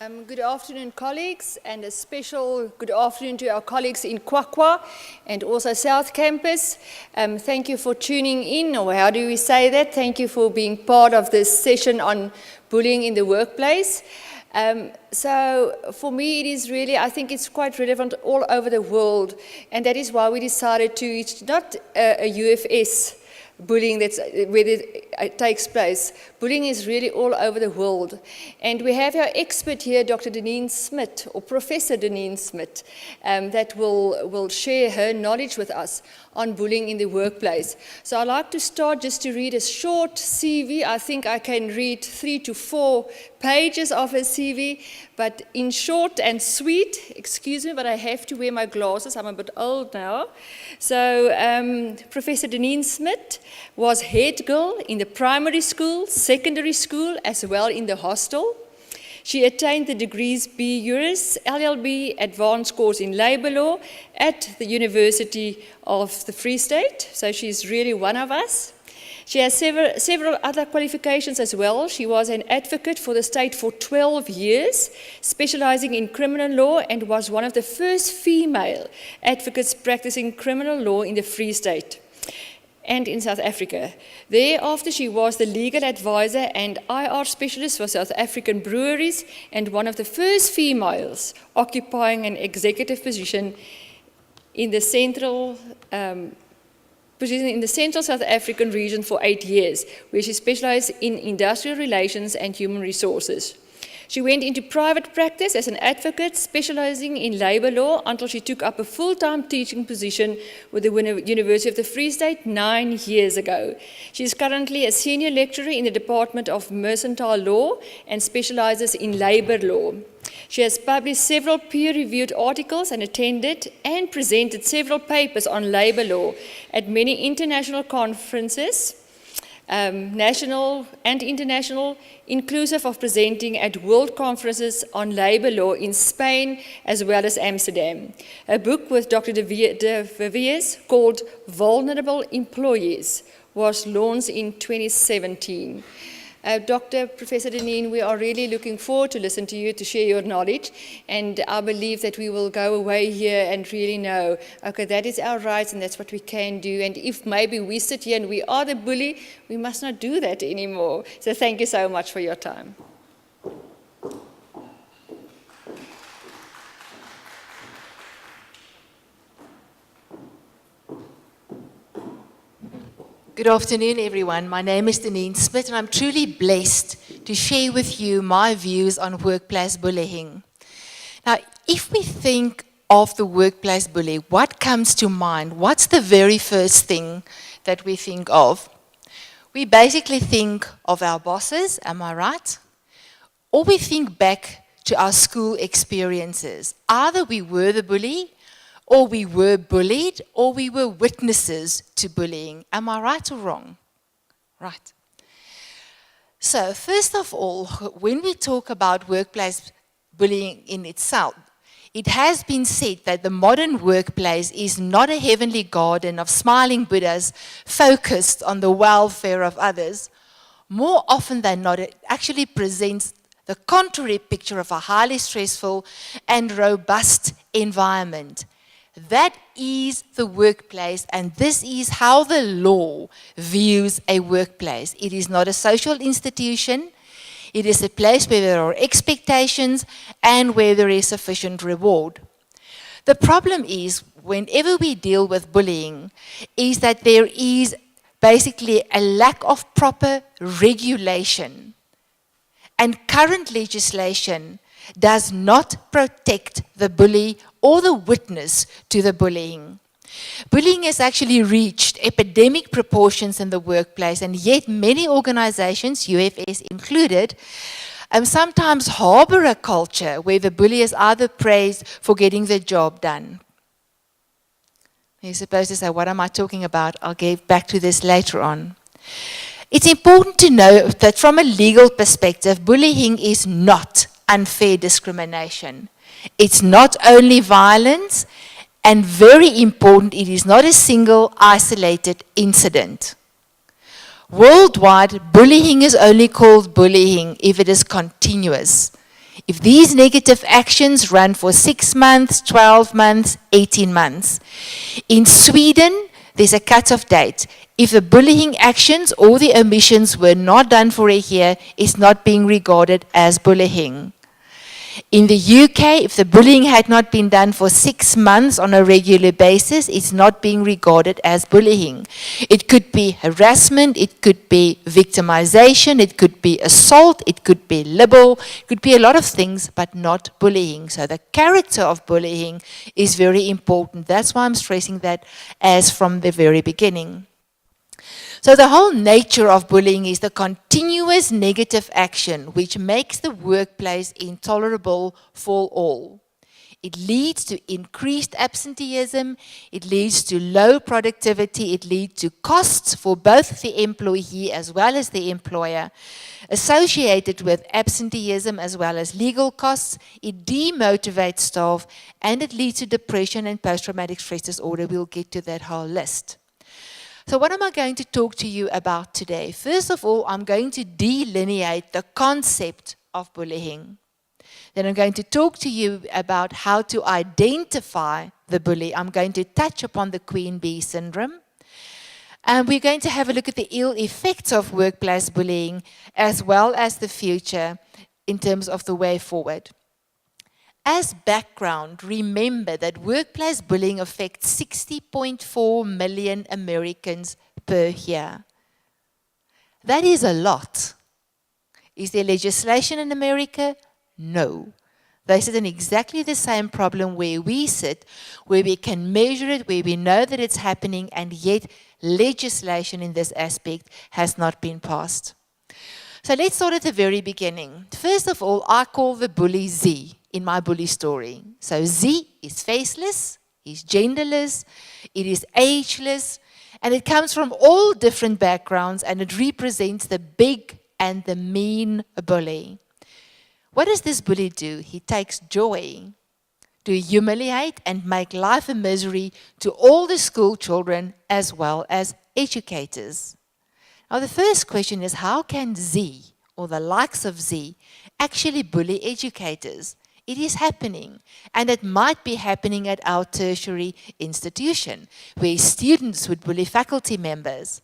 Good afternoon, colleagues, and a special good afternoon to our colleagues in Kwakwa and also South Campus. Thank you for tuning in, or how do we say that? Thank you for being part of this session on bullying in the workplace. So for me, it is really, I think it's quite relevant all over the world, and that is why we decided to, it's not a UFS bullying that's where it takes place. Bullying is really all over the world. And we have our expert here, Dr. Deneen Smit, or Professor Deneen Smit, that will share her knowledge with us on bullying in the workplace. So I'd like to start just to read a short CV. I think I can read 3 to 4 pages of her CV, but in short and sweet, excuse me, but I have to wear my glasses, I'm a bit old now. So Professor Deneen Smit was head girl in the primary school, secondary school, as well in the hostel. She attained the degrees B. Juris, LLB, advanced course in labour law at the University of the Free State. So she's really one of us. She has several other qualifications as well. She was an advocate for the state for 12 years, specializing in criminal law, and was one of the first female advocates practicing criminal law in the Free State and in South Africa. Thereafter, she was the legal advisor and IR specialist for South African breweries, and one of the first females occupying an executive position in the central South African region for 8 years, where she specialized in industrial relations and human resources. She went into private practice as an advocate, specializing in labor law, until she took up a full-time teaching position with the University of the Free State 9 years ago. She is currently a senior lecturer in the Department of Mercantile Law and specializes in labor law. She has published several peer-reviewed articles and attended and presented several papers on labor law at many international conferences, national and international, inclusive of presenting at world conferences on labor law in Spain as well as Amsterdam. A book with Dr. de Villiers called Vulnerable Employees was launched in 2017. Professor Deneen, we are really looking forward to listen to you, to share your knowledge, and I believe that we will go away here and really know, okay, that is our rights and that's what we can do, and if maybe we sit here and we are the bully, we must not do that anymore. So thank you so much for your time. Good afternoon, everyone. My name is Deneen Smit, and I'm truly blessed to share with you my views on workplace bullying. Now, if we think of the workplace bully, what comes to mind? What's the very first thing that we think of? We basically think of our bosses, am I right? Or we think back to our school experiences. Either we were the bully, or we were bullied, or we were witnesses to bullying. Am I right or wrong? Right. So, first of all, when we talk about workplace bullying in itself, it has been said that the modern workplace is not a heavenly garden of smiling Buddhas focused on the welfare of others. More often than not, it actually presents the contrary picture of a highly stressful and robust environment. That is the workplace, and this is how the law views a workplace. It is not a social institution. It is a place where there are expectations and where there is sufficient reward. The problem is, whenever we deal with bullying, is that there is basically a lack of proper regulation. And current legislation does not protect the bully or the witness to the bullying. Bullying has actually reached epidemic proportions in the workplace, and yet many organizations, UFS included, sometimes harbor a culture where the bully is either praised for getting the job done. You're supposed to say, what am I talking about? I'll get back to this later on. It's important to know that from a legal perspective, bullying is not unfair discrimination. It's not only violence, and very important, it is not a single isolated incident. Worldwide, bullying is only called bullying if it is continuous. if these negative actions run for 6 months, 12 months, 18 months. In Sweden, there's a cut-off date. If the bullying actions or the omissions were not done for a year, it's not being regarded as bullying. In the UK, if the bullying had not been done for 6 months on a regular basis, it's not being regarded as bullying. It could be harassment, it could be victimization, it could be assault, it could be libel, it could be a lot of things, but not bullying. So the character of bullying is very important. That's why I'm stressing that as from the very beginning. So the whole nature of bullying is the continuous negative action which makes the workplace intolerable for all. It leads to increased absenteeism, it leads to low productivity, it leads to costs for both the employee as well as the employer. Associated with absenteeism as well as legal costs, it demotivates staff and it leads to depression and post-traumatic stress disorder. We'll get to that whole list. So what am I going to talk to you about today? First of all, I'm going to delineate the concept of bullying. Then I'm going to talk to you about how to identify the bully. I'm going to touch upon the Queen Bee syndrome. And we're going to have a look at the ill effects of workplace bullying as well as the future in terms of the way forward. As background, remember that workplace bullying affects 60.4 million Americans per year. That is a lot. Is there legislation in America? No. They sit in exactly the same problem where we sit, where we can measure it, where we know that it's happening, and yet legislation in this aspect has not been passed. So let's start at the very beginning. First of all, I call the bully Z in my bully story. So Z is faceless, is genderless, it is ageless, and it comes from all different backgrounds, and it represents the big and the mean bully. What does this bully do? He takes joy to humiliate and make life a misery to all the school children as well as educators. Now the first question is, how can Z, or the likes of Z, actually bully educators? It is happening, and it might be happening at our tertiary institution, where students would bully faculty members,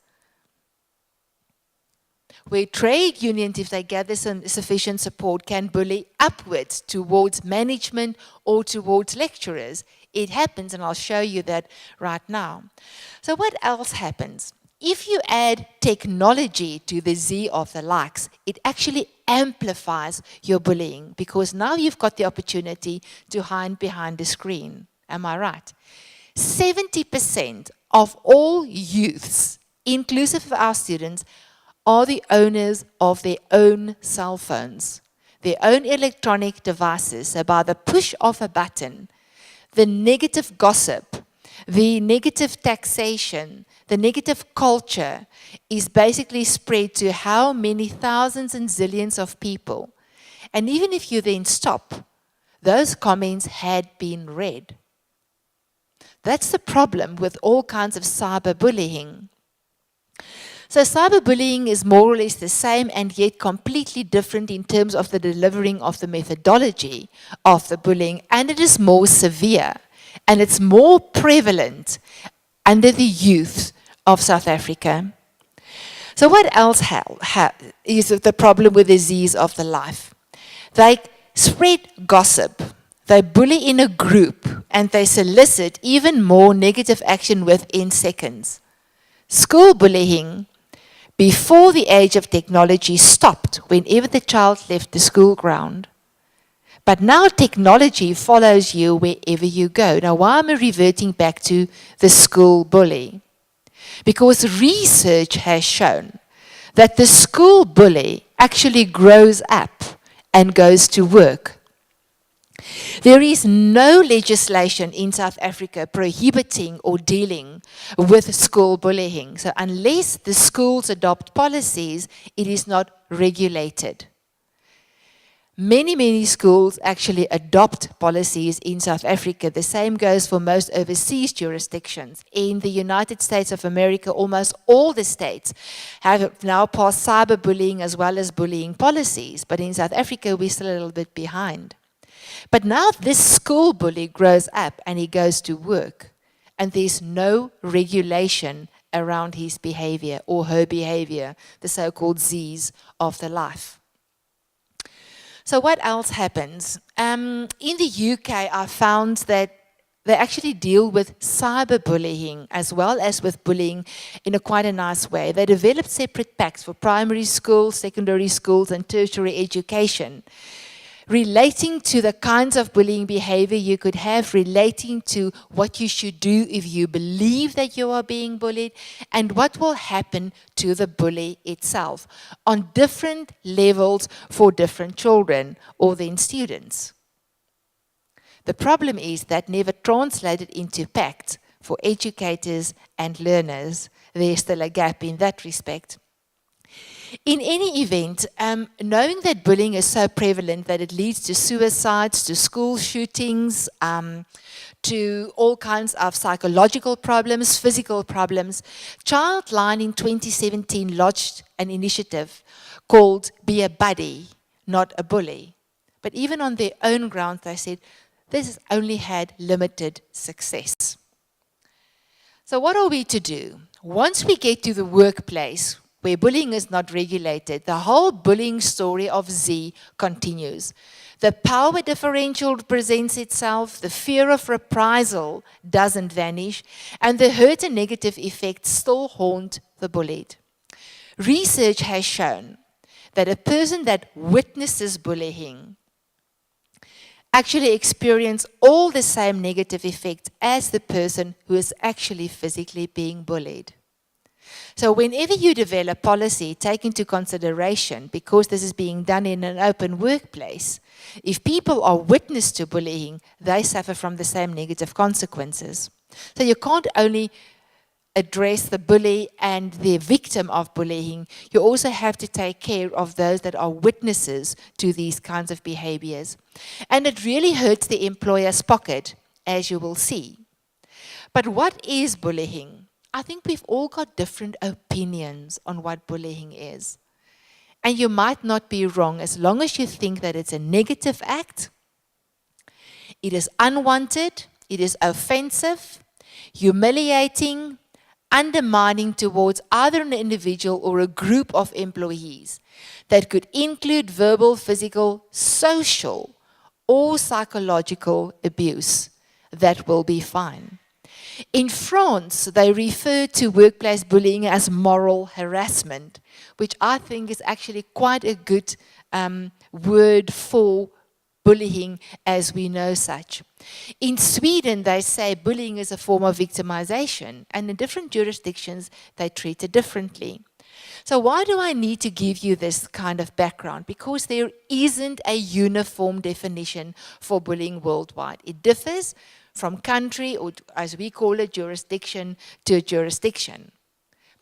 where trade unions, if they gather some sufficient support, can bully upwards towards management or towards lecturers. It happens, and I'll show you that right now. So what else happens? If you add technology to the Z of the likes, it actually amplifies your bullying, because now you've got the opportunity to hide behind the screen. Am I right? 70% of all youths, inclusive of our students, are the owners of their own cell phones, their own electronic devices. So by the push of a button, the negative gossip, the negative taxation, the negative culture is basically spread to how many thousands and zillions of people. And even if you then stop, those comments had been read. That's the problem with all kinds of cyberbullying. So cyberbullying is more or less the same and yet completely different in terms of the delivering of the methodology of the bullying, and it is more severe and it's more prevalent under the youth of South Africa. So what else is the problem with the Z's of the life? They spread gossip, they bully in a group, and they solicit even more negative action within seconds. School bullying, before the age of technology, stopped whenever the child left the school ground. But now technology follows you wherever you go. Now, why am I reverting back to the school bully? Because research has shown that the school bully actually grows up and goes to work. There is no legislation in South Africa prohibiting or dealing with school bullying. So unless the schools adopt policies, it is not regulated. Many schools actually adopt policies in South Africa. The same goes for most overseas jurisdictions. In the United States of America, almost all the states have now passed cyberbullying as well as bullying policies. But in South Africa, we're still a little bit behind. But now this school bully grows up and he goes to work, and there's no regulation around his behavior or her behavior, the so-called Z's of the life. So what else happens? In the UK, I found that they actually deal with cyberbullying as well as with bullying in quite a nice way. They developed separate packs for primary schools, secondary schools, and tertiary education, relating to the kinds of bullying behavior you could have, relating to what you should do if you believe that you are being bullied, and what will happen to the bully itself on different levels for different children or then students. The problem is that never translated into PACT for educators and learners. There's still a gap in that respect. In any event, knowing that bullying is so prevalent that it leads to suicides, to school shootings, to all kinds of psychological problems, physical problems, Childline in 2017 launched an initiative called Be a Buddy, Not a Bully. But even on their own grounds, they said, this has only had limited success. So what are we to do? Once we get to the workplace, where bullying is not regulated, the whole bullying story of Z continues. The power differential presents itself, the fear of reprisal doesn't vanish, and the hurt and negative effects still haunt the bullied. Research has shown that a person that witnesses bullying actually experiences all the same negative effects as the person who is actually physically being bullied. So whenever you develop policy, take into consideration, because this is being done in an open workplace, if people are witness to bullying, they suffer from the same negative consequences. So you can't only address the bully and the victim of bullying, you also have to take care of those that are witnesses to these kinds of behaviors. And it really hurts the employer's pocket, as you will see. But what is bullying? I think we've all got different opinions on what bullying is. And you might not be wrong as long as you think that it's a negative act, it is unwanted, it is offensive, humiliating, undermining towards either an individual or a group of employees that could include verbal, physical, social, or psychological abuse. That will be fine. In France, they refer to workplace bullying as moral harassment, which I think is actually quite a good word for bullying as we know such. In Sweden, they say bullying is a form of victimization, and in different jurisdictions, they treat it differently. So why do I need to give you this kind of background? Because there isn't a uniform definition for bullying worldwide. It differs from country, or as we call it, jurisdiction to jurisdiction.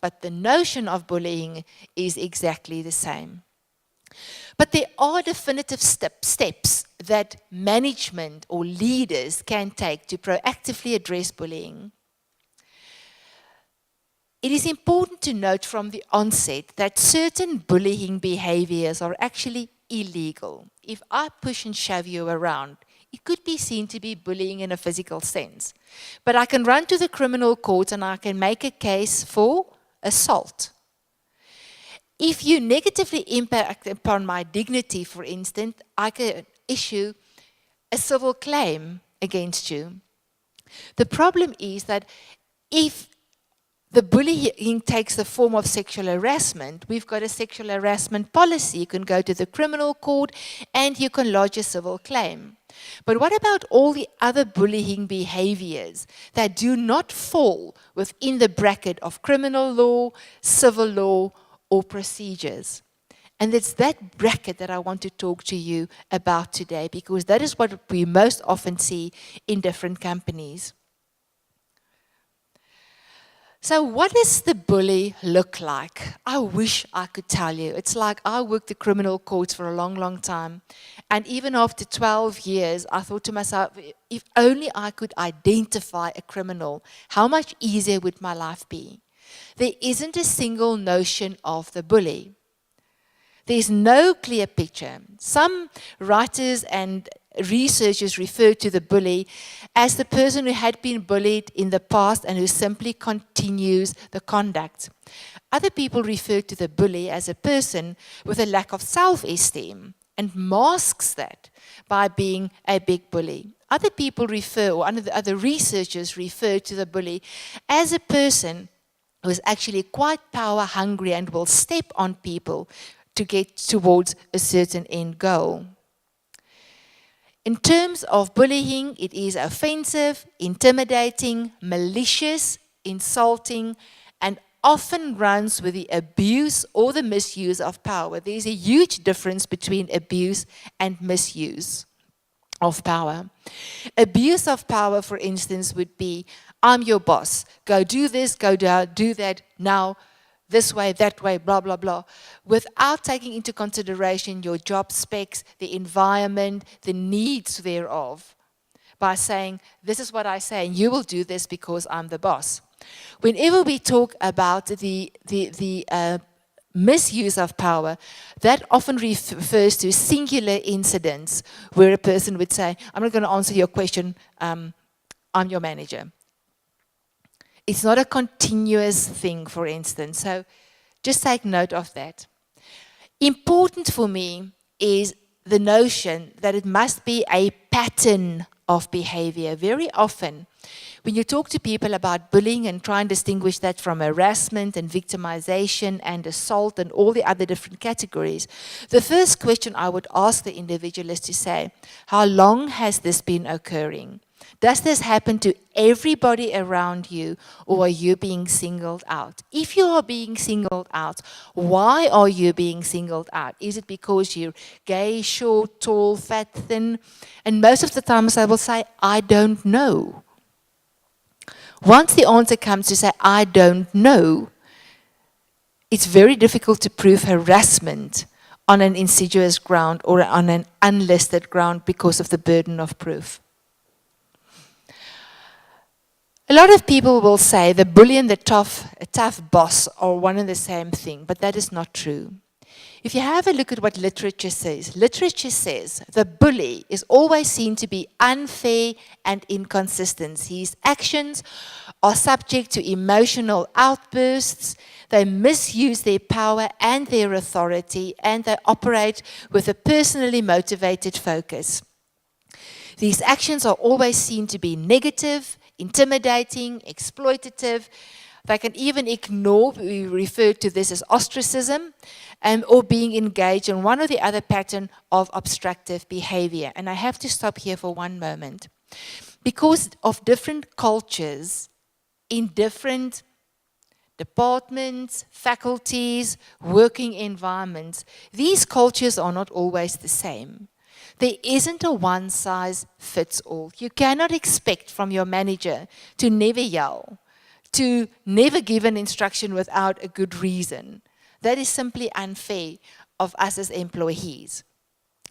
But the notion of bullying is exactly the same. But there are definitive steps that management or leaders can take to proactively address bullying. It is important to note from the onset that certain bullying behaviors are actually illegal. If I push and shove you around, it could be seen to be bullying in a physical sense. But I can run to the criminal court and I can make a case for assault. If you negatively impact upon my dignity, for instance, I can issue a civil claim against you. The problem is that if the bullying takes the form of sexual harassment, we've got a sexual harassment policy. You can go to the criminal court and you can lodge a civil claim. But what about all the other bullying behaviors that do not fall within the bracket of criminal law, civil law, or procedures? And it's that bracket that I want to talk to you about today, because that is what we most often see in different companies. So what does the bully look like? I wish I could tell you. It's like I worked the criminal courts for a long, long time. And even after 12 years, I thought to myself, if only I could identify a criminal, how much easier would my life be? There isn't a single notion of the bully. There's no clear picture. Some writers and researchers refer to the bully as the person who had been bullied in the past and who simply continues the conduct. Other people refer to the bully as a person with a lack of self-esteem and masks that by being a big bully. Other people refer, or other researchers refer to the bully as a person who is actually quite power hungry and will step on people to get towards a certain end goal. In terms of bullying, it is offensive, intimidating, malicious, insulting, and often runs with the abuse or the misuse of power. There's a huge difference between abuse and misuse of power. Abuse of power, for instance, would be, I'm your boss. Go do this, go do that now, this way, that way, blah, blah, blah, without taking into consideration your job specs, the environment, the needs thereof, by saying, this is what I say, and you will do this because I'm the boss. Whenever we talk about the misuse of power, that often refers to singular incidents where a person would say, I'm not going to answer your question, I'm your manager. It's not a continuous thing, for instance. So just take note of that. Important for me is the notion that it must be a pattern of behavior. Very often, when you talk to people about bullying and try and distinguish that from harassment and victimization and assault and all the other different categories, the first question I would ask the individual is to say, how long has this been occurring? Does this happen to everybody around you, or are you being singled out? If you are being singled out, why are you being singled out? Is it because you're gay, short, tall, fat, thin? And most of the times I will say, I don't know. Once the answer comes to say, I don't know, it's very difficult to prove harassment on an insidious ground or on an unlisted ground because of the burden of proof. A lot of people will say the bully and the tough boss are one and the same thing, but that is not true. If you have a look at what literature says the bully is always seen to be unfair and inconsistent. His actions are subject to emotional outbursts, they misuse their power and their authority, and they operate with a personally motivated focus. These actions are always seen to be negative, intimidating, exploitative. They can even ignore, we refer to this as ostracism, or being engaged in one or the other pattern of obstructive behavior. And I have to stop here for one moment. Because of different cultures in different departments, faculties, working environments, these cultures are not always the same. There isn't a one-size-fits-all. You cannot expect from your manager to never yell, to never give an instruction without a good reason. That is simply unfair of us as employees.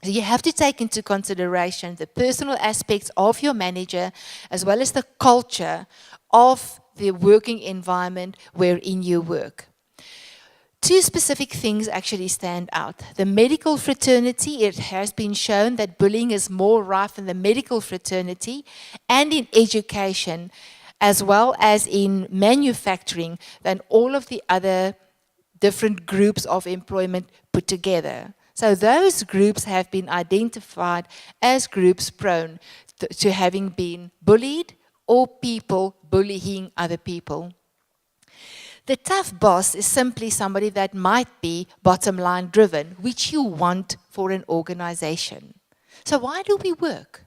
So you have to take into consideration the personal aspects of your manager as well as the culture of the working environment wherein you work. Two specific things actually stand out. The medical fraternity, it has been shown that bullying is more rife in the medical fraternity and in education, as well as in manufacturing, than all of the other different groups of employment put together. So those groups have been identified as groups prone to having been bullied or people bullying other people. The tough boss is simply somebody that might be bottom line driven, which you want for an organization. So why do we work?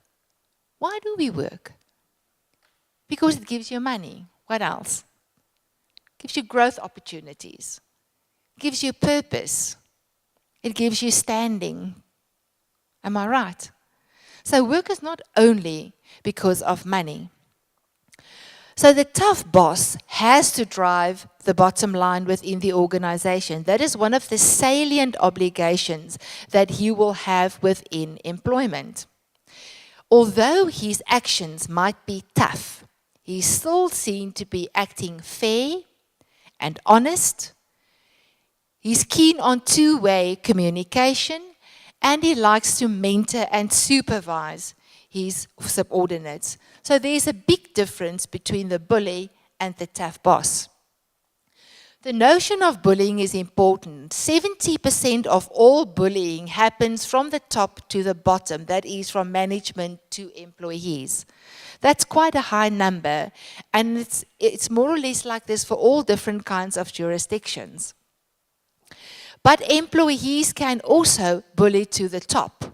Why do we work? Because it gives you money. What else? It gives you growth opportunities. It gives you purpose. It gives you standing. Am I right? So work is not only because of money. So the tough boss has to drive the bottom line within the organization. That is one of the salient obligations that he will have within employment. Although his actions might be tough, he's still seen to be acting fair and honest. He's keen on two-way communication, and he likes to mentor and supervise his subordinates. So there's a big difference between the bully and the tough boss. The notion of bullying is important. 70% of all bullying happens from the top to the bottom, that is from management to employees. That's quite a high number, and it's more or less like this for all different kinds of jurisdictions. But employees can also bully to the top,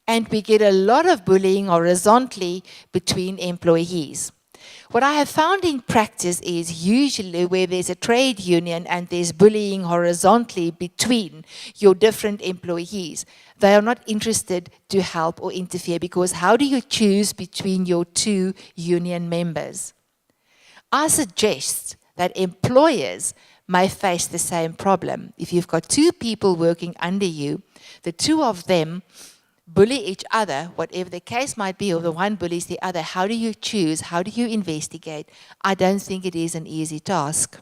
and we get a lot of bullying horizontally between employees. What I have found in practice is usually where there's a trade union and there's bullying horizontally between your different employees, they are not interested to help or interfere, because how do you choose between your two union members? I suggest that employers may face the same problem. If you've got two people working under you, the two of them bully each other, whatever the case might be, or the one bullies the other, how do you choose? How do you investigate? I don't think it is an easy task.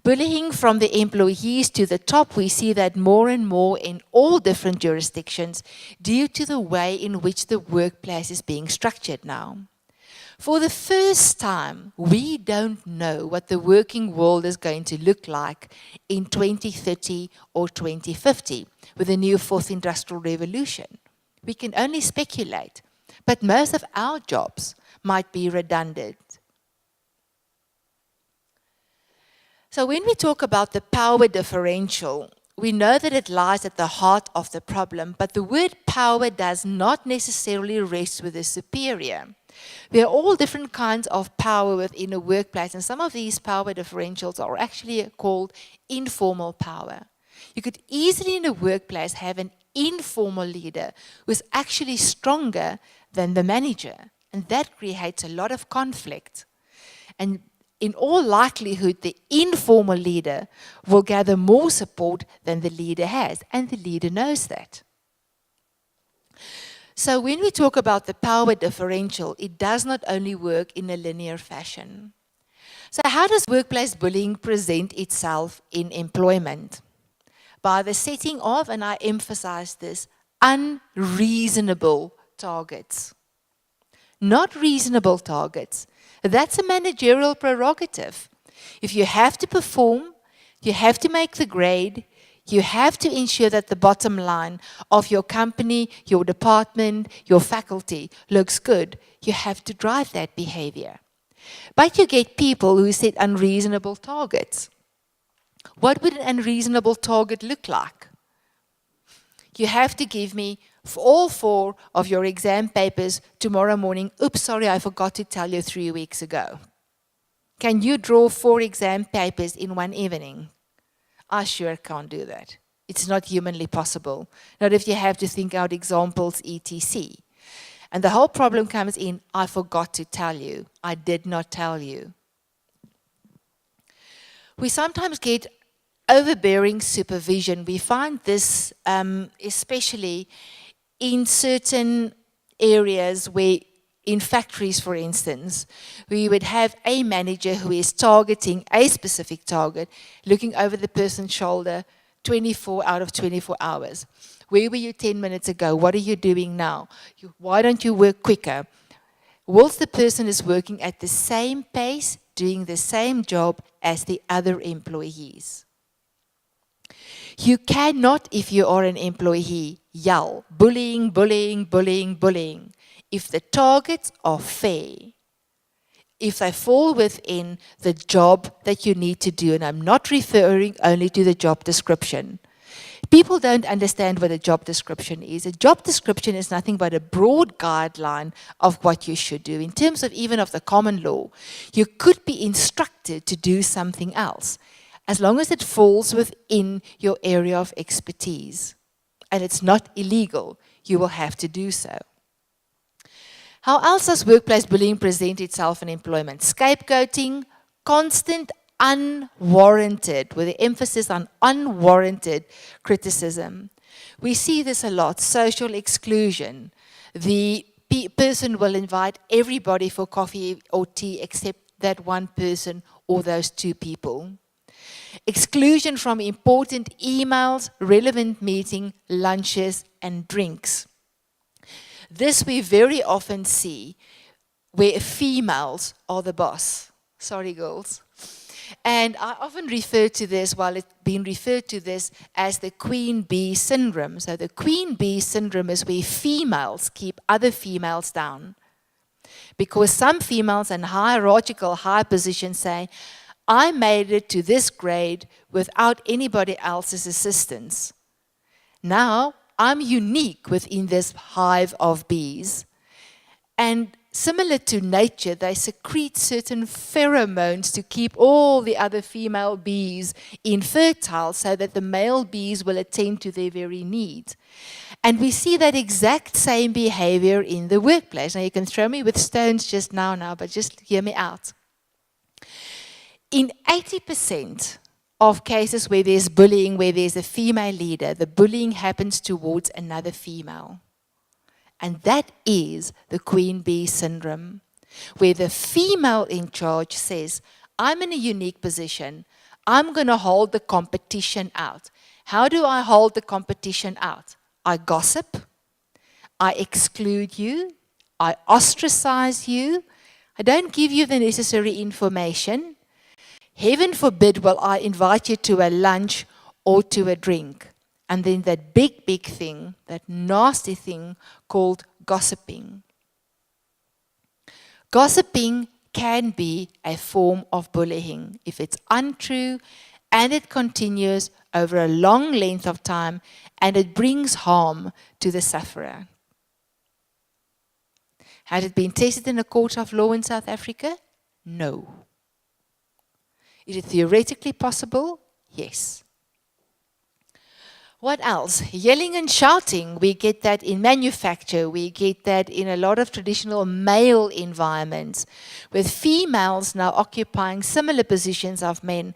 Bullying from the employees to the top, we see that more and more in all different jurisdictions due to the way in which the workplace is being structured now. For the first time, we don't know what the working world is going to look like in 2030 or 2050 with the new fourth industrial revolution. We can only speculate, but most of our jobs might be redundant. So when we talk about the power differential, we know that it lies at the heart of the problem, but the word power does not necessarily rest with the superior. There are all different kinds of power within a workplace, and some of these power differentials are actually called informal power. You could easily in a workplace have an informal leader who's actually stronger than the manager, and that creates a lot of conflict. And in all likelihood, the informal leader will gather more support than the leader has, and the leader knows that. So when we talk about the power differential, it does not only work in a linear fashion. So how does workplace bullying present itself in employment? By the setting of, and I emphasize this, unreasonable targets. Not reasonable targets. That's a managerial prerogative. If you have to perform, you have to make the grade, you have to ensure that the bottom line of your company, your department, your faculty looks good. You have to drive that behavior. But you get people who set unreasonable targets. What would an unreasonable target look like? You have to give me for all 4 of your exam papers tomorrow morning. Oops, sorry, I forgot to tell you 3 weeks ago. Can you draw 4 exam papers in one evening? I sure can't do that. It's not humanly possible. Not if you have to think out examples, etc. And the whole problem comes in, I forgot to tell you. I did not tell you. We sometimes get overbearing supervision. We find this especially in certain areas where, in factories, for instance, we would have a manager who is targeting a specific target, looking over the person's shoulder 24 out of 24 hours. Where were you 10 minutes ago? What are you doing now? Why don't you work quicker? Whilst the person is working at the same pace, doing the same job as the other employees. You cannot, if you are an employee, yell, bullying, bullying, bullying, bullying. If the targets are fair, if they fall within the job that you need to do, and I'm not referring only to the job description. People don't understand what a job description is. A job description is nothing but a broad guideline of what you should do. In terms of even of the common law, you could be instructed to do something else, as long as it falls within your area of expertise. And it's not illegal, you will have to do so. How else does workplace bullying present itself in employment? Scapegoating, constant unwarranted, with the emphasis on unwarranted criticism. We see this a lot, social exclusion. The person will invite everybody for coffee or tea except that one person or those two people. Exclusion from important emails, relevant meeting, lunches, and drinks. This we very often see where females are the boss. Sorry, girls. And I often refer to this, while it's been referred to this, as the queen bee syndrome. So the queen bee syndrome is where females keep other females down. Because some females in hierarchical high positions say, I made it to this grade without anybody else's assistance. Now, I'm unique within this hive of bees. And similar to nature, they secrete certain pheromones to keep all the other female bees infertile so that the male bees will attend to their very needs. And we see that exact same behavior in the workplace. Now, you can throw me with stones just now, but just hear me out. In 80% of cases where there's bullying, where there's a female leader, the bullying happens towards another female. And that is the queen bee syndrome, where the female in charge says, I'm in a unique position. I'm going to hold the competition out. How do I hold the competition out? I gossip. I exclude you. I ostracize you. I don't give you the necessary information. Heaven forbid will I invite you to a lunch or to a drink. And then that big thing, that nasty thing called gossiping. Gossiping can be a form of bullying if it's untrue and it continues over a long length of time and it brings harm to the sufferer. Has it been tested in a court of law in South Africa? No. Is it theoretically possible? Yes. What else? Yelling and shouting. We get that in manufacture. We get that in a lot of traditional male environments, with females now occupying similar positions of men.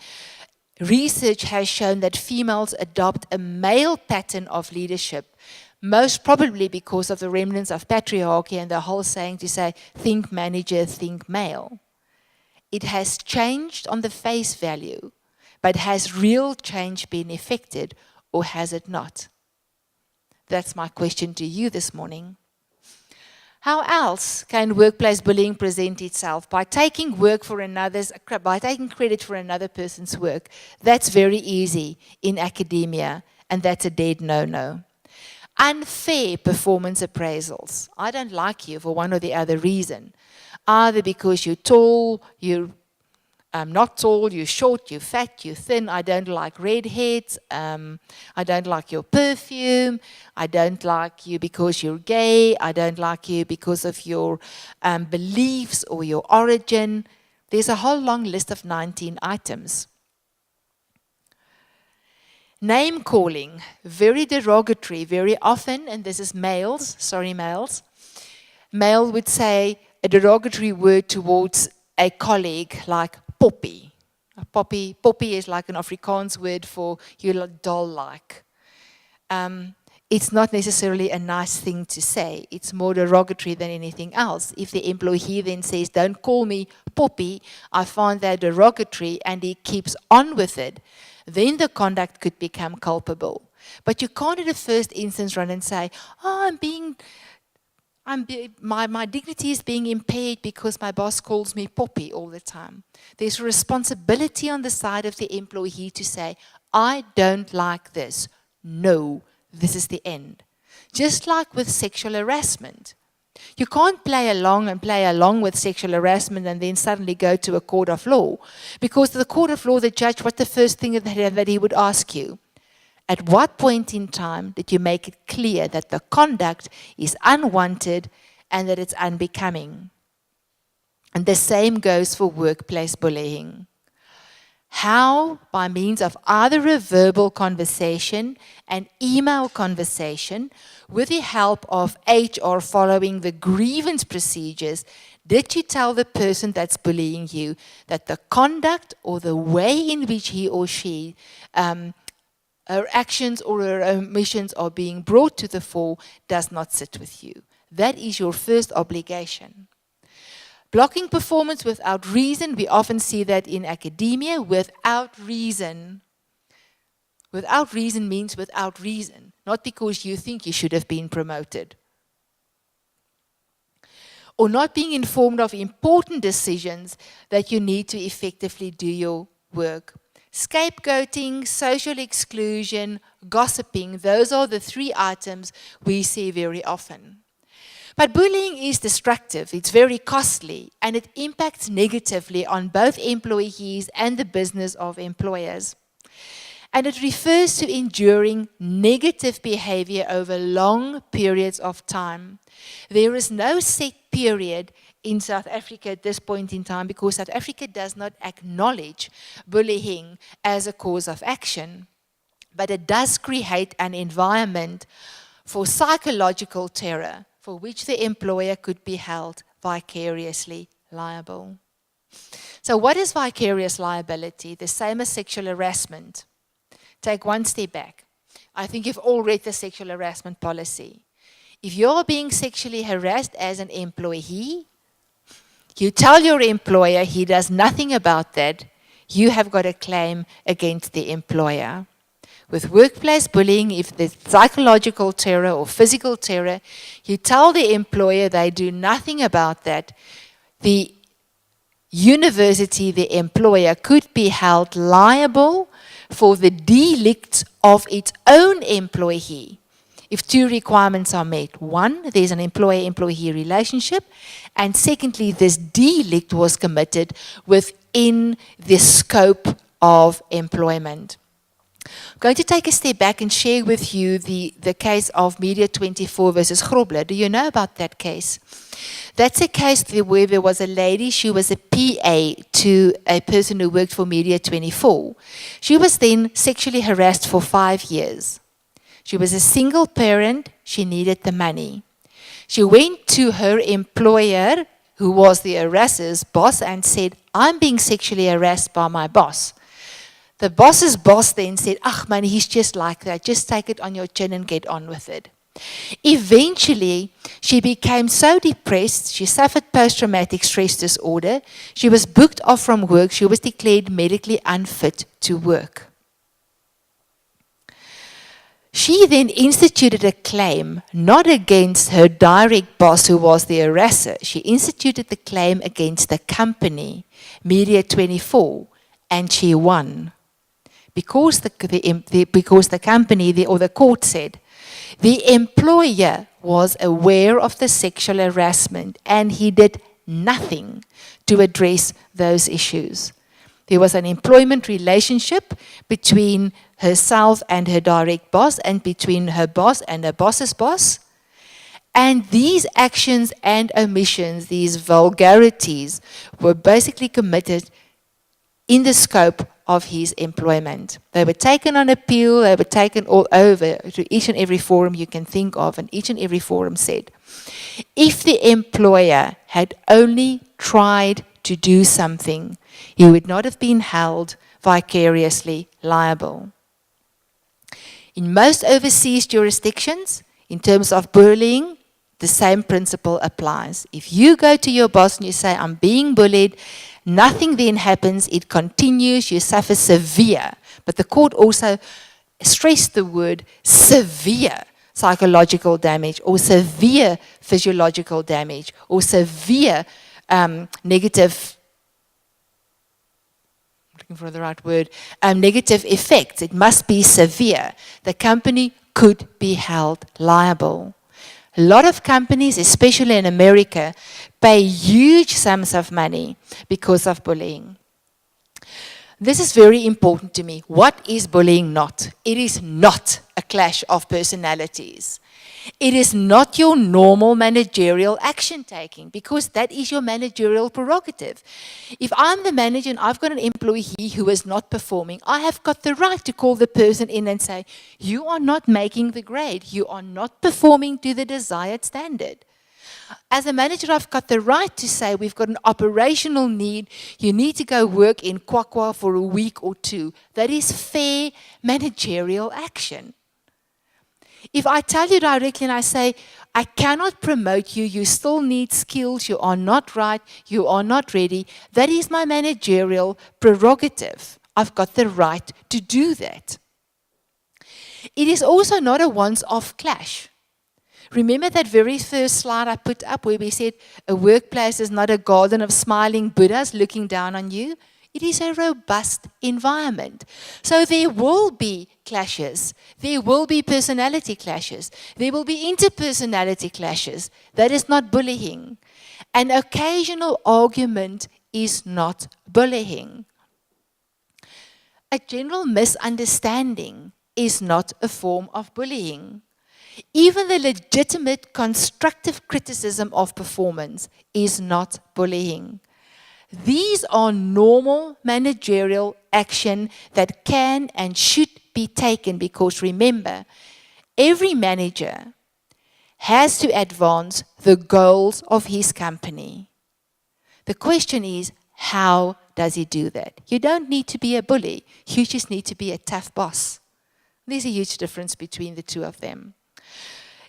Research has shown that females adopt a male pattern of leadership, most probably because of the remnants of patriarchy and the whole saying to say, think manager, think male. It has changed on the face value, but has real change been effected, or has it not? That's my question to you this morning. How else can workplace bullying present itself? By taking by taking credit for another person's work. That's very easy in academia, and that's a dead no-no. Unfair performance appraisals. I don't like you for one or the other reason. Either because you're tall, you're not tall, you're short, you're fat, you're thin, I don't like redheads, I don't like your perfume, I don't like you because you're gay, I don't like you because of your beliefs or your origin. There's a whole long list of 19 items. Name calling, very derogatory, very often, and this is males, sorry males, male would say a derogatory word towards a colleague like poppy. Poppy is like an Afrikaans word for you doll-like. It's not necessarily a nice thing to say. It's more derogatory than anything else. If the employee then says, don't call me poppy, I find that derogatory, and he keeps on with it, then the conduct could become culpable. But you can't at the first instance run and say, oh, my dignity is being impaired because my boss calls me poppy all the time. There's a responsibility on the side of the employee to say, I don't like this. No, this is the end. Just like with sexual harassment. You can't play along with sexual harassment and then suddenly go to a court of law. Because the court of law, the judge, what's the first thing that he would ask you? At what point in time did you make it clear that the conduct is unwanted and that it's unbecoming? And the same goes for workplace bullying. How, by means of either a verbal conversation, an email conversation, with the help of HR following the grievance procedures, Did you tell the person that's bullying you that the conduct or the way in which he or she, her actions or her omissions are being brought to the fore does not sit with you? That is your first obligation. Blocking performance without reason, we often see that in academia, without reason. Without reason means without reason, not because you think you should have been promoted. Or not being informed of important decisions that you need to effectively do your work. Scapegoating, social exclusion, gossiping, those are the 3 items we see very often. But bullying is destructive, it's very costly, and it impacts negatively on both employees and the business of employers. And it refers to enduring negative behavior over long periods of time. There is no set period in South Africa at this point in time because South Africa does not acknowledge bullying as a cause of action. But it does create an environment for psychological terror for which the employer could be held vicariously liable. So what is vicarious liability? The same as sexual harassment. Take one step back. I think you've all read the sexual harassment policy. If you're being sexually harassed as an employee, you tell your employer he does nothing about that, you have got a claim against the employer. With workplace bullying, if there's psychological terror or physical terror, you tell the employer they do nothing about that, the university, the employer, could be held liable for the delict of its own employee if 2 requirements are met. 1, there's an employer-employee relationship, and secondly, this delict was committed within the scope of employment. I'm going to take a step back and share with you the case of Media 24 versus Grobler. Do you know about that case? That's a case where there was a lady, she was a PA to a person who worked for Media 24. She was then sexually harassed for 5 years. She was a single parent, she needed the money. She went to her employer, who was the harasser's boss, and said, I'm being sexually harassed by my boss. The boss's boss then said, ach man, he's just like that, just take it on your chin and get on with it. Eventually, she became so depressed, she suffered post-traumatic stress disorder, she was booked off from work, she was declared medically unfit to work. She then instituted a claim, not against her direct boss who was the harasser, she instituted the claim against the company, Media 24, and she won. Because the company or the court said, the employer was aware of the sexual harassment and he did nothing to address those issues. There was an employment relationship between herself and her direct boss and between her boss and her boss's boss. And these actions and omissions, these vulgarities, were basically committed in the scope of his employment. They were taken on appeal, they were taken all over to each and every forum you can think of, and each and every forum said, if the employer had only tried to do something, he would not have been held vicariously liable. In most overseas jurisdictions, in terms of bullying, the same principle applies. If you go to your boss and you say, I'm being bullied, nothing then happens, it continues, you suffer severe. But the court also stressed the word severe psychological damage or severe physiological damage or severe negative, I'm looking for the right word, negative effects. It must be severe. The company could be held liable. A lot of companies, especially in America, pay huge sums of money because of bullying. This is very important to me. What is bullying not? It is not a clash of personalities. It is not your normal managerial action taking because that is your managerial prerogative. If I'm the manager and I've got an employee who is not performing, I have got the right to call the person in and say, you are not making the grade. You are not performing to the desired standard. As a manager, I've got the right to say, we've got an operational need. You need to go work in Kwakwa for a week or two. That is fair managerial action. If I tell you directly and I say, I cannot promote you, you still need skills, you are not right, you are not ready, that is my managerial prerogative. I've got the right to do that. It is also not a once-off clash. Remember that very first slide I put up where we said a workplace is not a garden of smiling Buddhas looking down on you? It is a robust environment. So there will be clashes. There will be personality clashes. There will be interpersonality clashes. That is not bullying. An occasional argument is not bullying. A general misunderstanding is not a form of bullying. Even the legitimate constructive criticism of performance is not bullying. These are normal managerial action that can and should be taken because remember, every manager has to advance the goals of his company. The question is, how does he do that? You don't need to be a bully. You just need to be a tough boss. There's a huge difference between the two of them.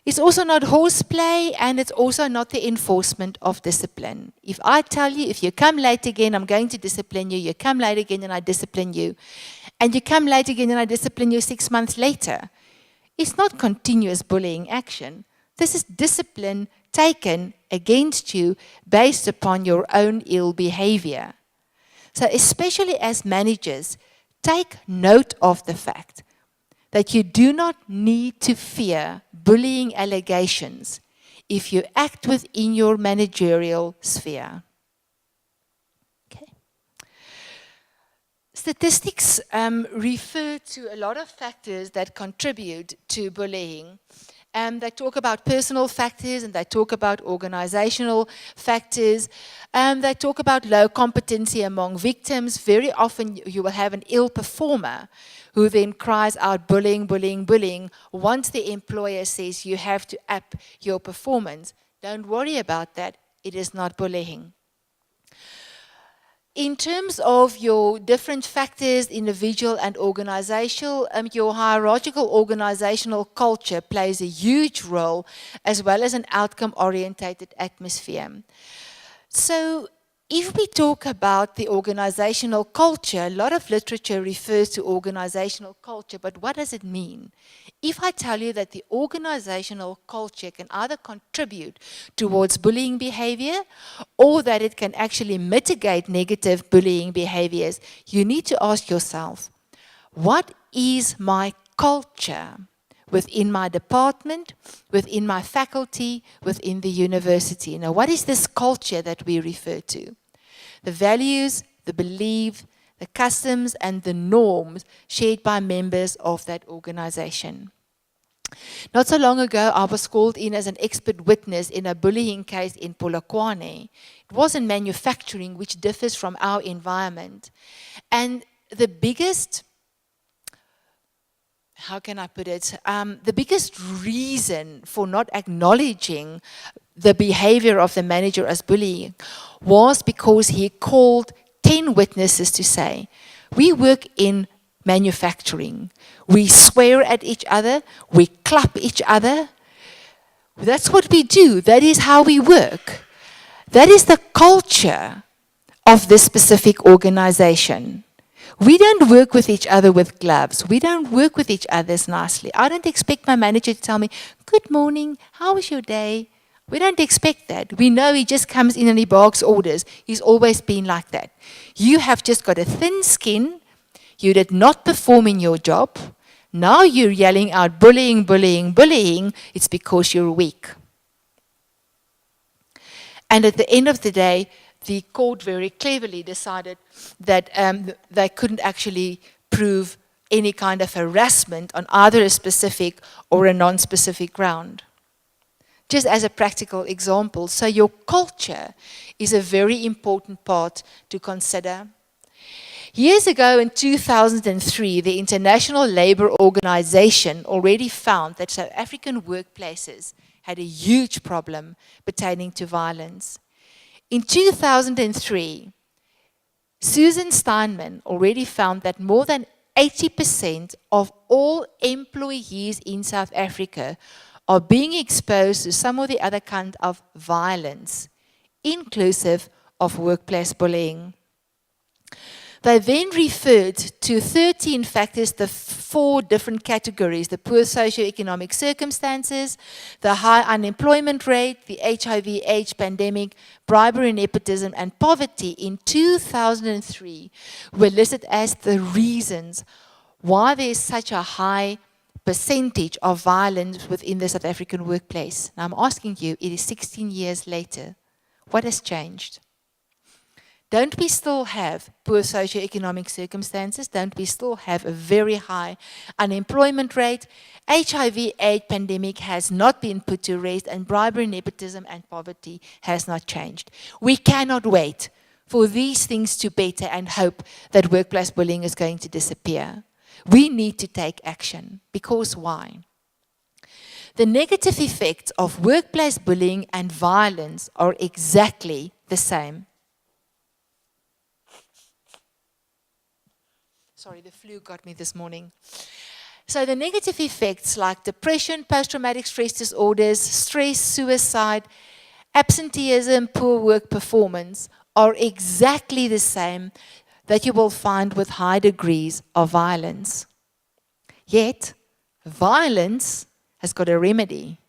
It's also not horseplay, and it's also not the enforcement of discipline. If I tell you, if you come late again, I'm going to discipline you. You come late again and I discipline you. And you come late again and I discipline you 6 months later. It's not continuous bullying action. This is discipline taken against you based upon your own ill behavior. So especially as managers, take note of the fact that you do not need to fear bullying allegations if you act within your managerial sphere. Okay. Statistics refer to a lot of factors that contribute to bullying. They talk about personal factors and they talk about organizational factors. They talk about low competency among victims. Very often you will have an ill performer who then cries out bullying, bullying, bullying. Once the employer says you have to up your performance, don't worry about that. It is not bullying. In terms of your different factors, individual and organizational, your hierarchical organizational culture plays a huge role, as well as an outcome-orientated atmosphere. So if we talk about the organizational culture, a lot of literature refers to organizational culture, but what does it mean? If I tell you that the organizational culture can either contribute towards bullying behavior or that it can actually mitigate negative bullying behaviors, you need to ask yourself, what is my culture within my department, within my faculty, within the university? Now, what is this culture that we refer to? The values, the beliefs, the customs, and the norms shared by members of that organization. Not so long ago, I was called in as an expert witness in a bullying case in Polokwane. It was in manufacturing, which differs from our environment. And the biggest, how can I put it, the biggest reason for not acknowledging the behavior of the manager as bullying was because he called 10 witnesses to say, we work in manufacturing. We swear at each other. We clap each other. That's what we do. That is how we work. That is the culture of this specific organization. We don't work with each other with gloves. We don't work with each other nicely. I don't expect my manager to tell me, good morning, how was your day? We don't expect that. We know he just comes in and he barks orders. He's always been like that. You have just got a thin skin. You did not perform in your job. Now you're yelling out bullying, bullying, bullying. It's because you're weak. And at the end of the day, the court very cleverly decided that they couldn't actually prove any kind of harassment on either a specific or a non-specific ground. Just as a practical example, so your culture is a very important part to consider. Years ago in 2003, the International Labour Organization already found that South African workplaces had a huge problem pertaining to violence. In 2003, Susan Steinman already found that more than 80% of all employees in South Africa are being exposed to some or the other kind of violence, inclusive of workplace bullying. They then referred to 13 factors, the 4 different categories: the poor socioeconomic circumstances, the high unemployment rate, the HIV/AIDS pandemic, bribery, nepotism, and poverty in 2003 were listed as the reasons why there is such a high percentage of violence within the South African workplace. Now I'm asking you, it is 16 years later. What has changed? Don't we still have poor socioeconomic circumstances? Don't we still have a very high unemployment rate? HIV/AIDS pandemic has not been put to rest, and bribery, nepotism, and poverty has not changed. We cannot wait for these things to better and hope that workplace bullying is going to disappear. We need to take action. Because why? The negative effects of workplace bullying and violence are exactly the same. Sorry, the flu got me this morning. So the negative effects like depression, post-traumatic stress disorders, stress, suicide, absenteeism, poor work performance are exactly the same that you will find with high degrees of violence. Yet, violence has got a remedy.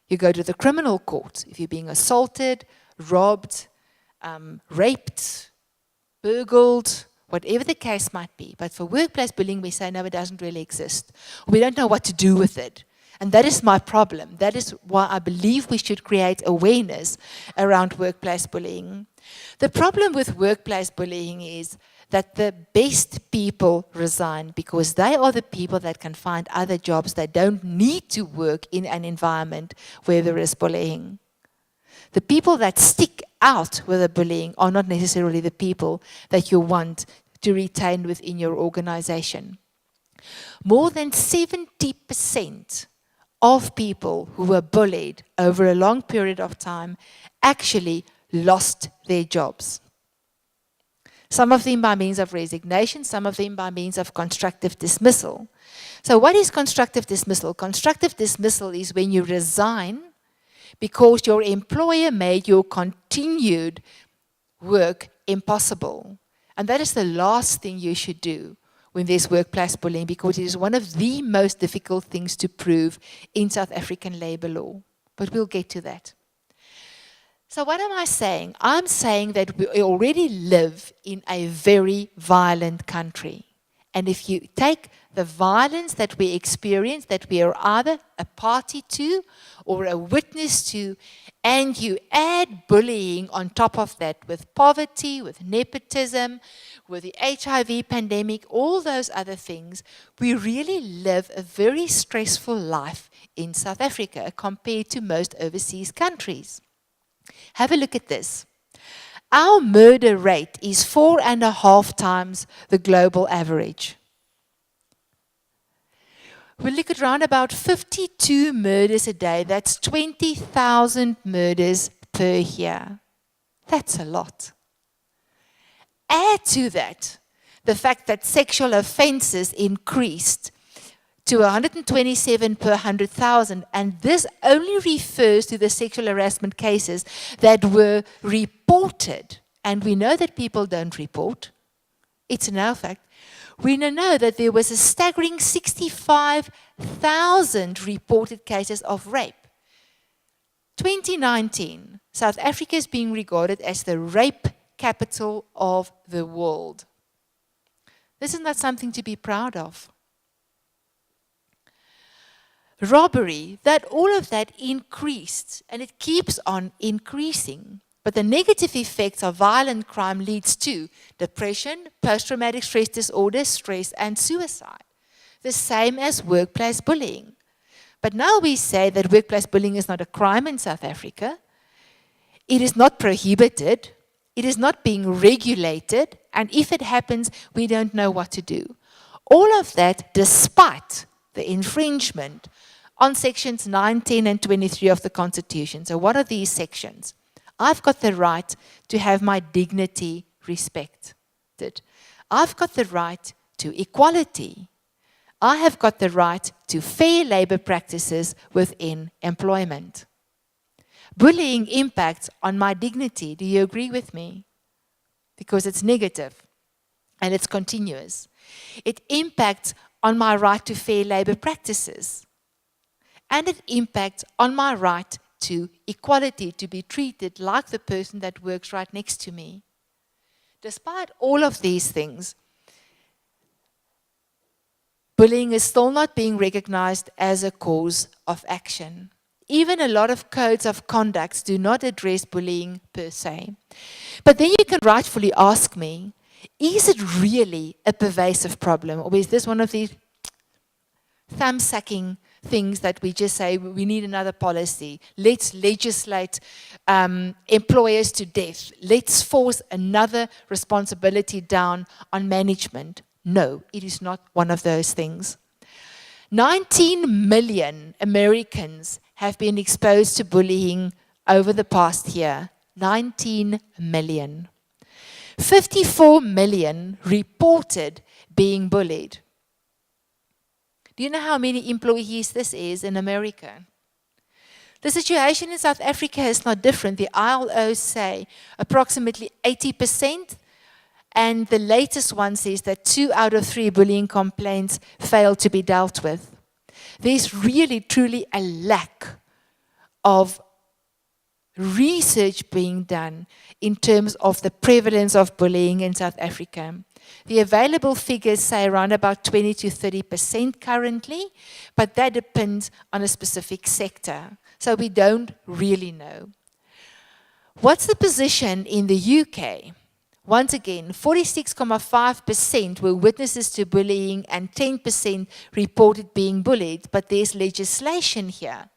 You go to the criminal court if you're being assaulted, robbed, raped, burgled, whatever the case might be. But for workplace bullying, we say, no, it doesn't really exist. We don't know what to do with it. And that is my problem. That is why I believe we should create awareness around workplace bullying. The problem with workplace bullying is that the best people resign because they are the people that can find other jobs. They don't need to work in an environment where there is bullying. The people that stick out with the bullying are not necessarily the people that you want to retain within your organization. More than 70% of people who were bullied over a long period of time actually lost their jobs. Some of them by means of resignation, some of them by means of constructive dismissal. So what is constructive dismissal? Constructive dismissal is when you resign because your employer made your continued work impossible. And that is the last thing you should do when there's workplace bullying, because it is one of the most difficult things to prove in South African labor law. But we'll get to that. So what am I saying? I'm saying that we already live in a very violent country. And if you take the violence that we experience, that we are either a party to or a witness to, and you add bullying on top of that with poverty, with nepotism, with the HIV pandemic, all those other things, we really live a very stressful life in South Africa compared to most overseas countries. Have a look at this. Our murder rate is 4.5 times the global average. We look at around about 52 murders a day. That's 20,000 murders per year. That's a lot. Add to that the fact that sexual offenses increased to 127 per 100,000, and this only refers to the sexual harassment cases that were reported. And we know that people don't report. It's a known fact. We know that there was a staggering 65,000 reported cases of rape. 2019, South Africa is being regarded as the rape capital of the world. This is not something to be proud of. Robbery, that all of that increased, and it keeps on increasing. But the negative effects of violent crime leads to depression, post-traumatic stress disorder, stress, and suicide. The same as workplace bullying. But now we say that workplace bullying is not a crime in South Africa. It is not prohibited. It is not being regulated. And if it happens, we don't know what to do. All of that despite the infringement on sections 9, 10, and 23 of the Constitution. So what are these sections? I've got the right to have my dignity respected. I've got the right to equality. I have got the right to fair labor practices within employment. Bullying impacts on my dignity. Do you agree with me? Because it's negative and it's continuous. It impacts on my right to fair labor practices. And it impacts on my right to equality, to be treated like the person that works right next to me. Despite all of these things, bullying is still not being recognized as a cause of action. Even a lot of codes of conduct do not address bullying per se. But then you can rightfully ask me, is it really a pervasive problem? Or is this one of these thumb-sucking things that we just say, we need another policy. Let's legislate employers to death. Let's force another responsibility down on management. No, it is not one of those things. 19 million Americans have been exposed to bullying over the past year. 19 million. 54 million reported being bullied. Do you know how many employees this is in America? The situation in South Africa is not different. The ILO say approximately 80%, and the latest one says that 2 out of 3 bullying complaints fail to be dealt with. There's really, truly a lack of research being done in terms of the prevalence of bullying in South Africa. The available figures say around about 20 to 30% currently, but that depends on a specific sector. So we don't really know. What's the position in the UK? Once again, 46.5% were witnesses to bullying and 10% reported being bullied, but there's legislation here.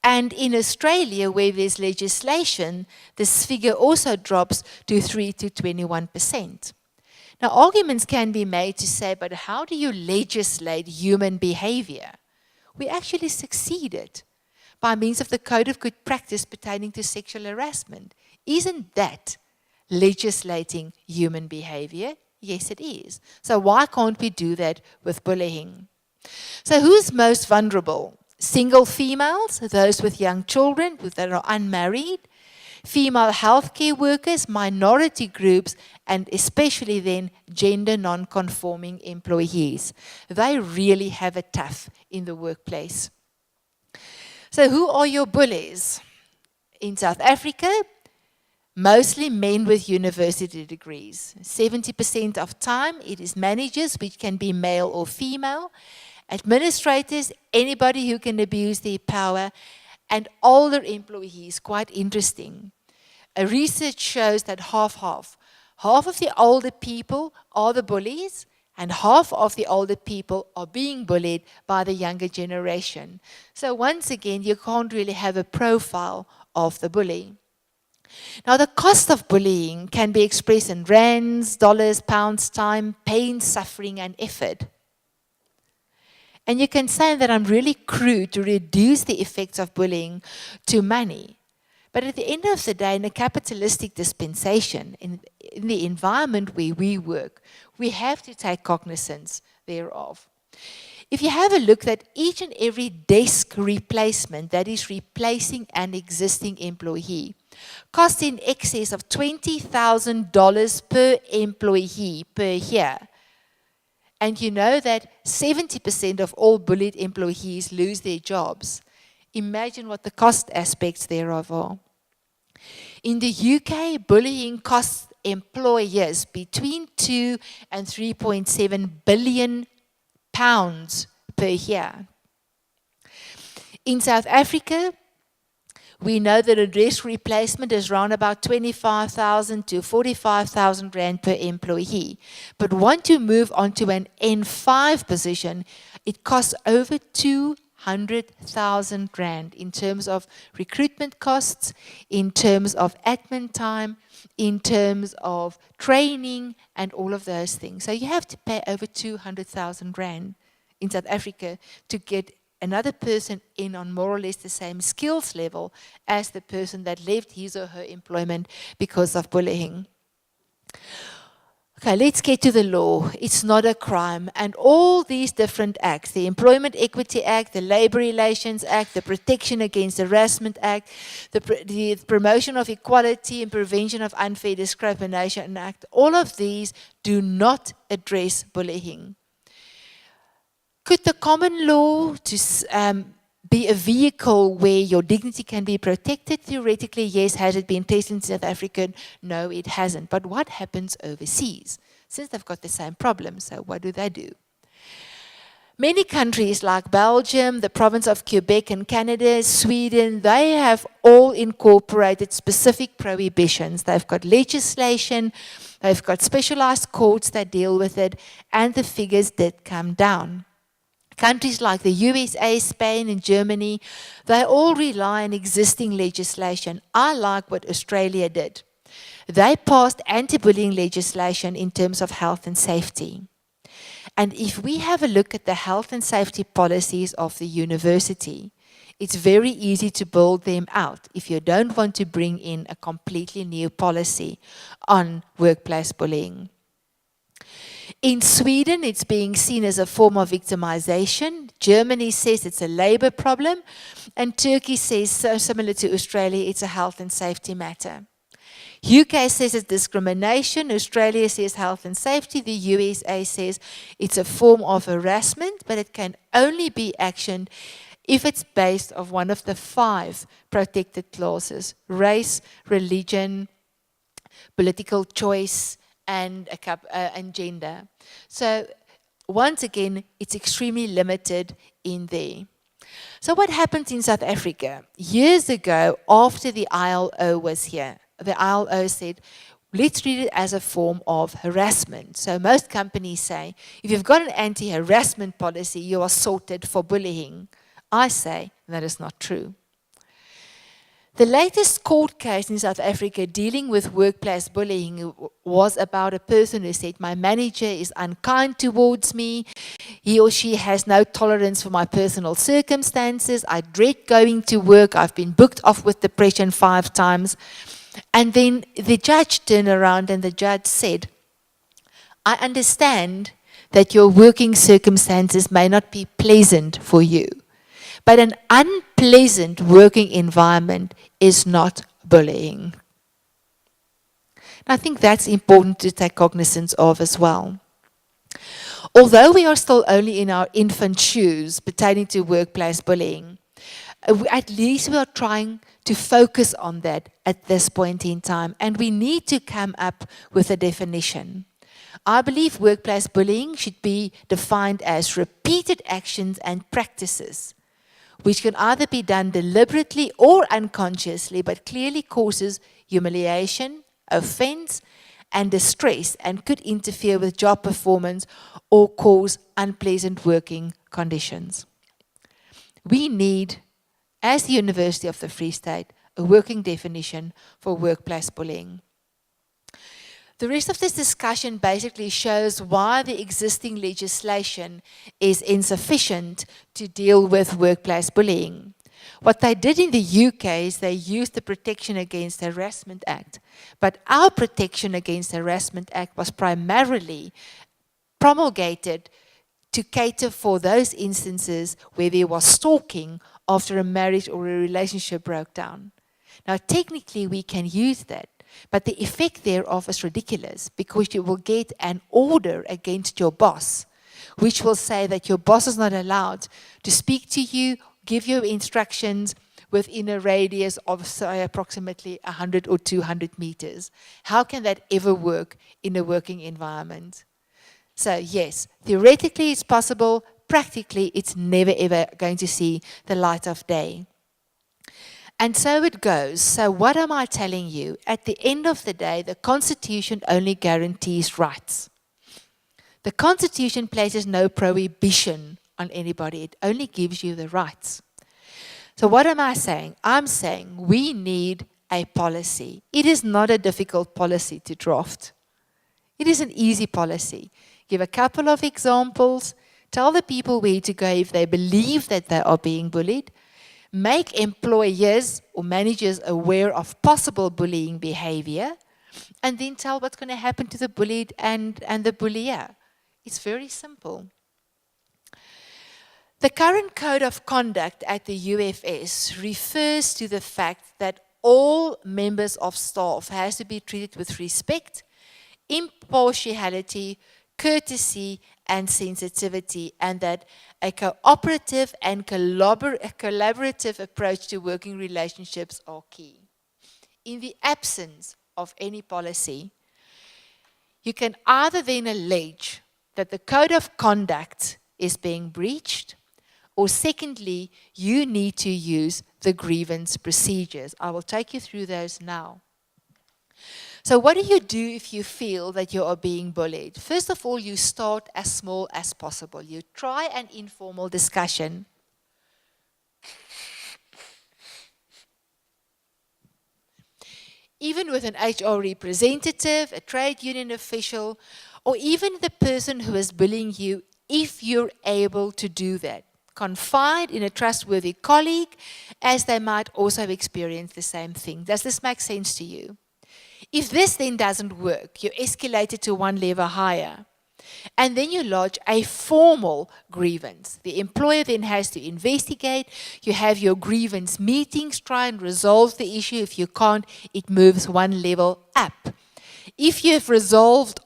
And in Australia, where there's legislation, this figure also drops to 3 to 21%. Now, arguments can be made to say, but how do you legislate human behavior? We actually succeeded by means of the Code of Good Practice pertaining to sexual harassment. Isn't that legislating human behavior? Yes, it is. So why can't we do that with bullying? So who's most vulnerable? Single females, those with young children that are unmarried, female healthcare workers, minority groups, and especially then gender non-conforming employees. They really have it tough in the workplace. So who are your bullies? In South Africa, mostly men with university degrees. 70% of time it is managers, which can be male or female, administrators, anybody who can abuse their power, and older employees. Quite interesting. A research shows that half-half. Half of the older people are the bullies, and half of the older people are being bullied by the younger generation. So once again, you can't really have a profile of the bully. Now, the cost of bullying can be expressed in rands, dollars, pounds, time, pain, suffering, and effort. And you can say that I'm really crude to reduce the effects of bullying to money. But at the end of the day, in a capitalistic dispensation, in the environment where we work, we have to take cognizance thereof. If you have a look at each and every desk replacement that is replacing an existing employee, costs in excess of $20,000 per employee per year. And you know that 70% of all bullied employees lose their jobs. Imagine what the cost aspects thereof are. In the UK, bullying costs employers between 2 and 3.7 billion pounds per year. In South Africa, we know that a desk replacement is around about 25,000 to 45,000 rand per employee. But once you move on to an N5 position, it costs over 200,000 rand in terms of recruitment costs, in terms of admin time, in terms of training, and all of those things. So you have to pay over 200,000 rand in South Africa to get another person in on more or less the same skills level as the person that left his or her employment because of bullying. Okay, let's get to the law. It's not a crime. And all these different acts, the Employment Equity Act, the Labor Relations Act, the Protection Against Harassment Act, the Promotion of Equality and Prevention of Unfair Discrimination Act, all of these do not address bullying. Could the common law be a vehicle where your dignity can be protected? Theoretically, yes. Has it been tested in South Africa? No, it hasn't. But what happens overseas? Since they've got the same problem, so what do? Many countries like Belgium, the province of Quebec and Canada, Sweden, they have all incorporated specific prohibitions. They've got legislation, they've got specialized courts that deal with it, and the figures did come down. Countries like the USA, Spain, and Germany, they all rely on existing legislation. I like what Australia did. They passed anti-bullying legislation in terms of health and safety. And if we have a look at the health and safety policies of the university, it's very easy to build them out if you don't want to bring in a completely new policy on workplace bullying. In Sweden, it's being seen as a form of victimization. Germany says it's a labor problem. And Turkey says, so similar to Australia, it's a health and safety matter. UK says it's discrimination. Australia says health and safety. The USA says it's a form of harassment, but it can only be actioned if it's based on one of the 5 protected clauses: race, religion, political choice, and gender. So once again, it's extremely limited in there. So what happened in South Africa? Years ago, after the ILO was here, the ILO said, let's treat it as a form of harassment. So most companies say, if you've got an anti-harassment policy, you are sorted for bullying. I say that is not true. The latest court case in South Africa dealing with workplace bullying was about a person who said, my manager is unkind towards me. He or she has no tolerance for my personal circumstances. I dread going to work. I've been booked off with depression 5 times. And then the judge turned around and the judge said, I understand that your working circumstances may not be pleasant for you, but an unpleasant working environment is not bullying. I think that's important to take cognizance of as well. Although we are still only in our infant shoes pertaining to workplace bullying, at least we are trying to focus on that at this point in time, and we need to come up with a definition. I believe workplace bullying should be defined as repeated actions and practices which can either be done deliberately or unconsciously, but clearly causes humiliation, offense, and distress, and could interfere with job performance or cause unpleasant working conditions. We need, as the University of the Free State, a working definition for workplace bullying. The rest of this discussion basically shows why the existing legislation is insufficient to deal with workplace bullying. What they did in the UK is they used the Protection Against Harassment Act. But our Protection Against Harassment Act was primarily promulgated to cater for those instances where there was stalking after a marriage or a relationship broke down. Now, technically, we can use that. But the effect thereof is ridiculous because you will get an order against your boss, which will say that your boss is not allowed to speak to you, give you instructions within a radius of, say, approximately 100 or 200 meters. How can that ever work in a working environment? So yes, theoretically it's possible, practically it's never ever going to see the light of day. And so it goes. So what am I telling you? At the end of the day, the Constitution only guarantees rights. The Constitution places no prohibition on anybody. It only gives you the rights. So what am I saying? I'm saying we need a policy. It is not a difficult policy to draft. It is an easy policy. Give a couple of examples, Tell the people where to go if they believe that they are being bullied. Make employers or managers aware of possible bullying behavior. And then tell what's going to happen to the bullied and the bullier. It's very simple. The current code of conduct at the UFS refers to the fact that all members of staff has to be treated with respect, impartiality, courtesy, and sensitivity, and that a cooperative and collaborative approach to working relationships are key. In the absence of any policy, you can either then allege that the code of conduct is being breached, or secondly, you need to use the grievance procedures. I will take you through those now. So what do you do if you feel that you are being bullied? First of all, you start as small as possible. You try an informal discussion. Even with an HR representative, a trade union official, or even the person who is bullying you, if you're able to do that. Confide in a trustworthy colleague, as they might also experience the same thing. Does this make sense to you? If this then doesn't work, you escalate it to one level higher. And then you lodge a formal grievance. The employer then has to investigate. You have your grievance meetings, try and resolve the issue. If you can't, it moves one level up. If you have resolved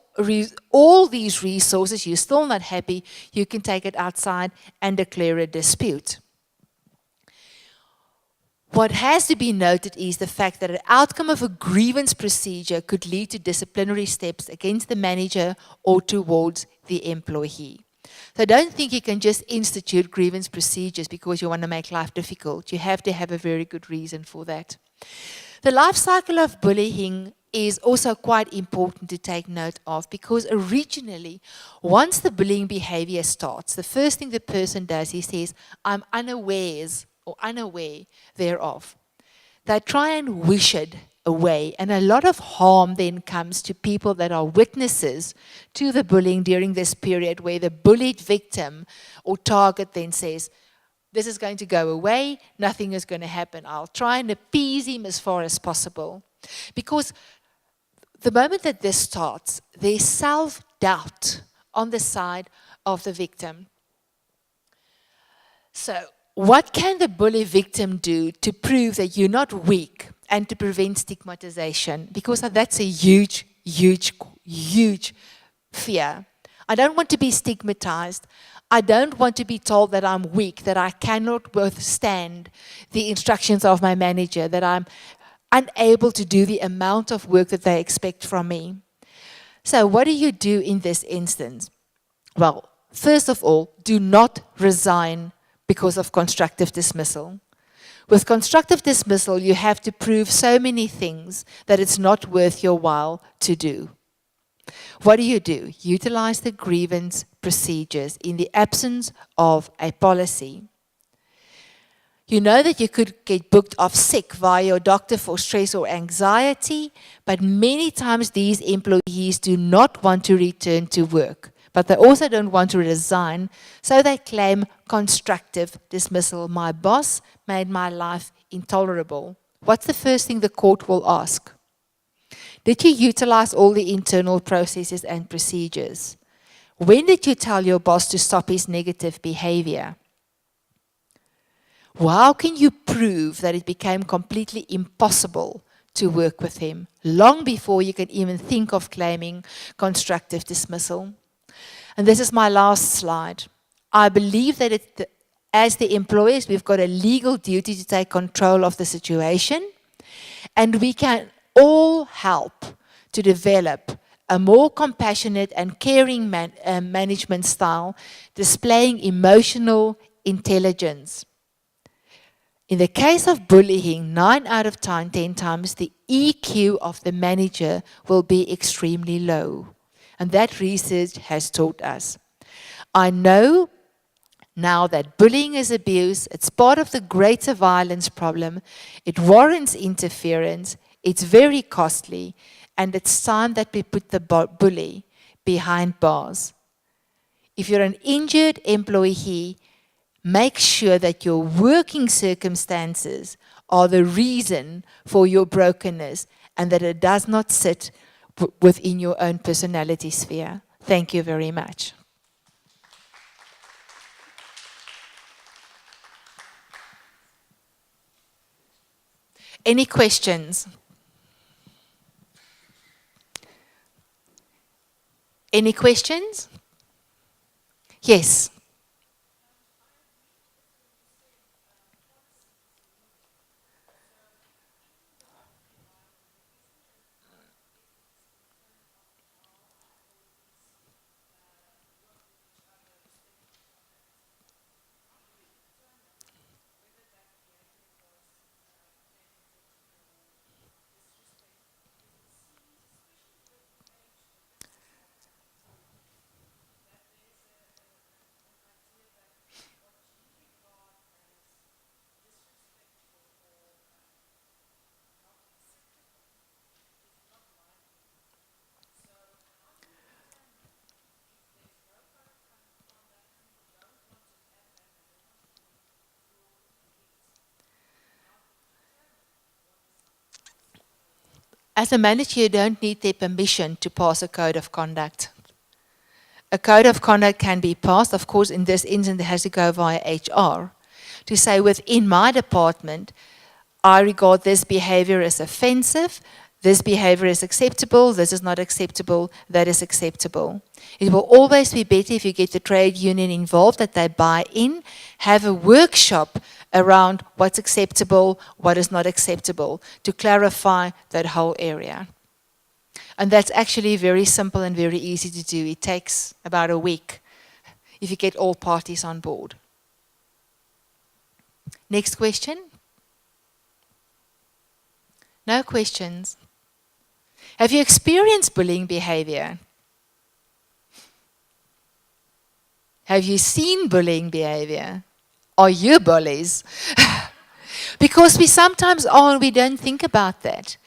all these resources, you're still not happy, you can take it outside and declare a dispute. What has to be noted is the fact that an outcome of a grievance procedure could lead to disciplinary steps against the manager or towards the employee. So don't think you can just institute grievance procedures because you want to make life difficult. You have to have a very good reason for that. The life cycle of bullying is also quite important to take note of, because originally, once the bullying behavior starts, the first thing the person does, he says, I'm unawares or unaware thereof. They try and wish it away, and a lot of harm then comes to people that are witnesses to the bullying during this period, where the bullied victim or target then says, this is going to go away, nothing is going to happen. I'll try and appease him as far as possible. Because the moment that this starts, there's self-doubt on the side of the victim. So, what can the bully victim do to prove that you're not weak and to prevent stigmatization? Because that's a huge, huge, huge fear. I don't want to be stigmatized. I don't want to be told that I'm weak, that I cannot withstand the instructions of my manager, that I'm unable to do the amount of work that they expect from me. So what do you do in this instance? Well, first of all, do not resign because of constructive dismissal. With constructive dismissal, you have to prove so many things that it's not worth your while to do. What do? Utilize the grievance procedures in the absence of a policy. You know that you could get booked off sick via your doctor for stress or anxiety, but many times these employees do not want to return to work, but they also don't want to resign, so they claim constructive dismissal. My boss made my life intolerable. What's the first thing the court will ask? Did you utilize all the internal processes and procedures? When did you tell your boss to stop his negative behavior? How can you prove that it became completely impossible to work with him long before you can even think of claiming constructive dismissal? And this is my last slide. I believe that as the employers, we've got a legal duty to take control of the situation, and we can all help to develop a more compassionate and caring management style, displaying emotional intelligence. In the case of bullying, 9 out of 10 times, the EQ of the manager will be extremely low. And that research has taught us. I know now that bullying is abuse. It's part of the greater violence problem. It warrants interference. It's very costly. And it's time that we put the bully behind bars. if you're an injured employee, make sure that your working circumstances are the reason for your brokenness and that it does not sit within your own personality sphere. Thank you very much. Any questions? Any questions? Yes. As a manager, you don't need their permission to pass a code of conduct. A code of conduct can be passed, of course, in this instance, it has to go via HR, to say within my department, I regard this behavior as offensive, this behavior is acceptable, this is not acceptable, that is acceptable. It will always be better if you get the trade union involved, that they buy in, have a workshop around what's acceptable, what is not acceptable, to clarify that whole area. And that's actually very simple and very easy to do. It takes about a week if you get all parties on board. Next question? No questions? Have you experienced bullying behavior? Have you seen bullying behavior? Are you bullies? Because we sometimes are and we don't think about that.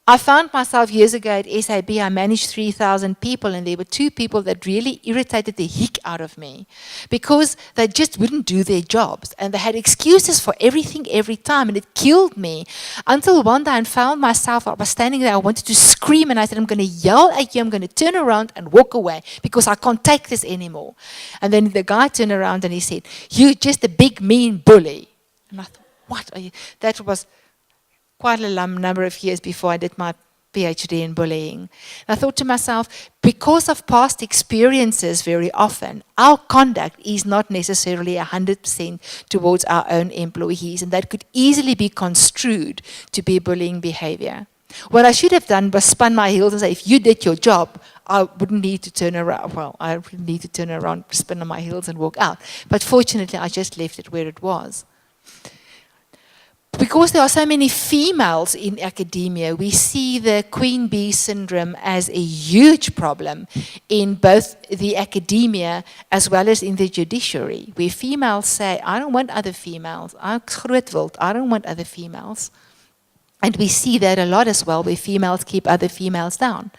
I found myself years ago at SAB, I managed 3,000 people, and there were 2 people that really irritated the heck out of me because they just wouldn't do their jobs and they had excuses for everything every time, and it killed me until one day I found myself, I was standing there, I wanted to scream, and I said, I'm going to yell at you, I'm going to turn around and walk away because I can't take this anymore. And then the guy turned around and he said, you're just a big mean bully. And I thought, what are you? That was quite a number of years before I did my PhD in bullying. And I thought to myself, because of past experiences very often, our conduct is not necessarily 100% towards our own employees, and that could easily be construed to be bullying behavior. What I should have done was spun my heels and say, if you did your job, I wouldn't need to turn around. Well, I wouldn't need to turn around, spin on my heels and walk out. But fortunately, I just left it where it was. Because there are so many females in academia, we see the queen bee syndrome as a huge problem in both the academia as well as in the judiciary, where females say, I don't want other females, I don't want other females. And we see that a lot as well, where females keep other females down.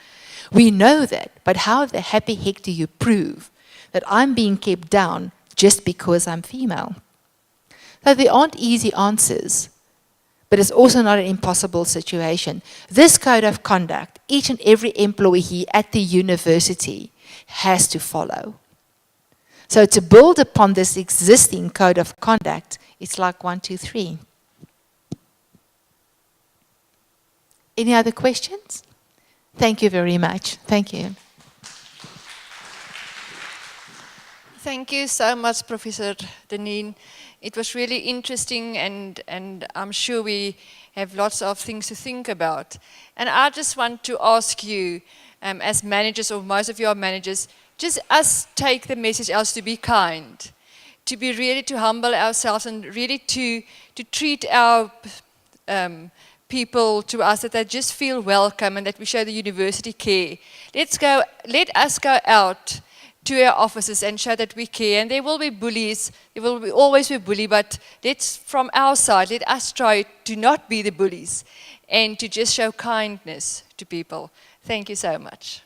We know that, but how the happy heck do you prove that I'm being kept down just because I'm female? So there aren't easy answers. But it's also not an impossible situation. This code of conduct, each and every employee at the university has to follow. So to build upon this existing code of conduct, it's like 1, 2, 3. Any other questions? Thank you very much. Thank you. Thank you so much, Professor Deneen. It was really interesting, and I'm sure we have lots of things to think about. And I just want to ask you, as managers, or most of you are managers, just us take the message as to be kind, to be really to humble ourselves, and really to treat our people to us, that they just feel welcome and that we show the university care. Let us go out to our offices and show that we care. And there will be bullies, there will always be bullies, but let's, from our side, let us try to not be the bullies and to just show kindness to people. Thank you so much.